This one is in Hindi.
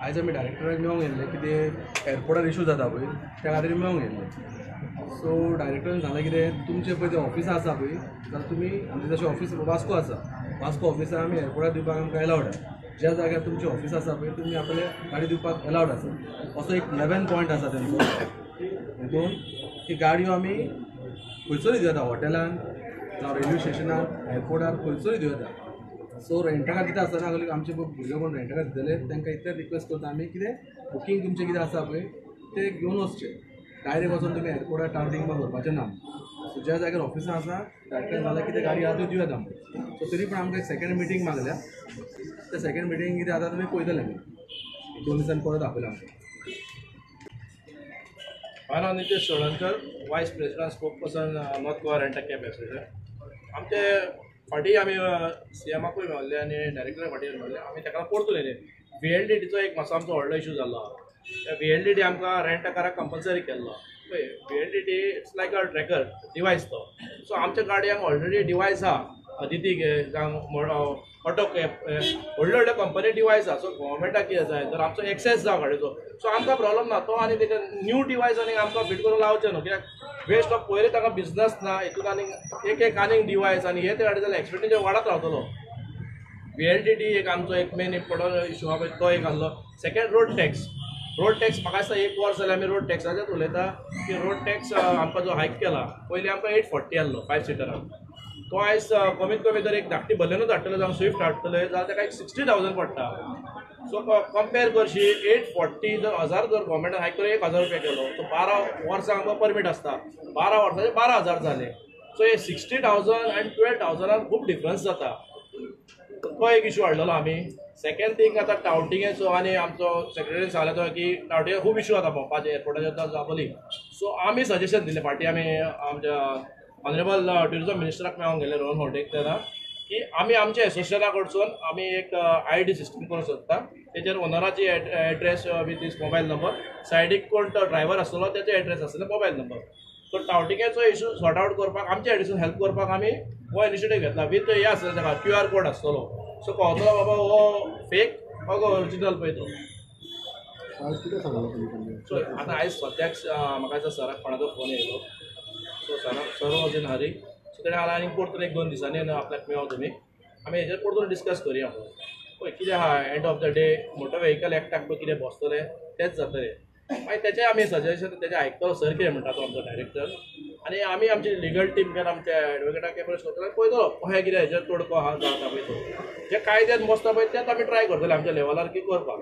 आयज आमी डायरेक्टराक मेळोंक गेल्ले कितें एअरपोर्टार इशू जाता पळय त्या खातीर मेळोंक गेल्ले. सो डायरेक्टरान सांगलें कितें तुमचें पळय तें ऑफिसां आसा पळय जाल्यार तुमी आमचें जशें ऑफिस वास्को आसा वास्को ऑफिसार आमी एअरपोर्टार दिवपाक आमकां एलावड आसा. ज्या जाग्यार तुमची ऑफिस आसा पळय तुमी आपले गाडी दिवपाक एलावड आसा. असो एक 11 पॉयंट आसा तेंचो हितून की गाडयो आमी खंयसरूय दिवं येता, हॉटेलान जावं रेल्वे स्टेशनार एअरपोर्टार खंयसरूय दिवं येता. सो रेंटाकार दिता आसतना आमचे भुरगे कोण रेंटाकार दितले तांकां इतलें रिक्वेस्ट करता आमी कितें बुकींग तुमचें कितें आसा पळय तें घेवन वचचें. डायरेक्ट वचून तुमी एअरपोर्टार टार्टिंग करपाचें ना. सो ज्या जाग्यार ऑफिसां आसा डायरेक्ट जाल्यार कितें गाडी आहा त्यो दिवं येता. सो तरी पूण आमकां एक सेकंड मिटींग मागल्या. त्या सेकंड मिटींग कितें आतां तुमी पळयतले आमी 2 दिसांनी परत आपयला आमकां. My name is Nitish Solankar, Vice President, Spokesperson, North Goa Rent a Cab Association. आमचे फाटी आमी सीएमाकूय मेळ्ळे आनी डायरेक्टरा फाटी मेळ्ळे. आमी ताका परतून येयले. VLDTचो एक मातसो आमचो व्हडलो इशू जाल्लो. त्या VLDT आमकां रेंट अ काराक कंपल्सरी केल्लो. पळय VLDT it's like a tracker device तो. सो आमच्या गाडयांक ऑलरेडी डिवायस आहा. अदिती जावं ऑटो कॅब व्हडले व्हडले कंपनी डिवायस आहा. सो गव्हर्मेंटाक कितें जाय तर आमचो एक्सेस जावं गाडयेचो. सो आमकां प्रॉब्लम ना तो आनी तेका न्यू डिवायस आनी आमकां फिट करून लावचें न्हू. कित्याक वेस्ट ऑफ पयलीं ताका बिजनस ना हितून आनीक एक आनीक डिवायस आनी हे ते गाडी जाल्यार एक्सपेंडिचर वाडत रावतलो. VLDT एक आमचो एक मेन इम्पॉर्टंट इशू आहा पळय तो एक आहलो. सेकेंड रोड टॅक्स म्हाका दिसता 1 वर्स जाल्यार आमी रोड टॅक्साचेच उलयता की रोड टॅक्स आमकां जो हायक केला पयलीं आमकां 840 आहलो 5 सिटराक. तो आयज कमीत कमी जर एक धाकटी बलेनूच हाडटले जावं स्विफ्ट हाडटले जाल्यार ताका एक 60,000 पडटा. सो कंपेर करशी 840 जर 1000 जर गव्हर्मेंटान हायक करून 1000 रुपया केलो तो 12 वर्सां आमकां परमीट आसता. 12 वर्सांचे 12,000 जाले. सो हे 60,000 आनी 12,000 खूब डिफरन्स जाता. तो एक इशू हाडलेलो आमी. सेकेंड थिंग आतां टावटिंगेचो आनी आमचो सेक्रेटरीन सांगले तो की टावटिंगे खूब इशू जाता भोंवपाचे एअरपोर्टाचेर जावपली. सो आमी सजेशन दिलें फाटीं आमी आमच्या ऑनरेबल ट्युरिजम मिनिस्टराक मेळोंक गेले रोहन होटेक तेन्ना की आमी आमच्या एसोसिएशना कडसून आमी एक ID सिस्टम करूंक सोदता. तेजेर ओनराची address with this mobile number, सायडीक कोण तो ड्रायव्हर आसतलो तेजो एड्रेस आसतलो मोबायल नंबर. सो टावटिंगेचो इशू सॉर्ट आवट करपाक आमच्या एडिसून हेल्प करपाक आमी हो इनिशिएटीव घेतला. विथ हे आसतलो ताका QR कोड आसतलो. सो कळटलो बाबा हो फेक हो ओरिजिनल पळय तो. सो आतां आयज सद्याक म्हाका दिसता सराक कोणाचो फोन येयलो. सो सर वॉज इन हरी. सो तेणें हांवें आनीक परतून 1-2 दिसांनी आपल्याक मेळो तुमी आमी हेजेर परतून डिस्कस करया. पळय कितें आहा end of the day motor vehicle एकट्याक पळय कितें बसतलें तेंच जातलें. मागीर तेचें आमी सजेशन तेजें आयकतलो सर कितें म्हणटा तो आमचो डायरेक्टर. आनी आमी आमची लिगल टीम घेवन आमच्या एडवोकेटाक एप्रोच करतले पळयतलो कशें कितें हेजेर तोडको आहा जाता पळय तो. जे कायद्यान बसता पळय तेंच आमी ट्राय करतले आमच्या लेवलार की करपाक.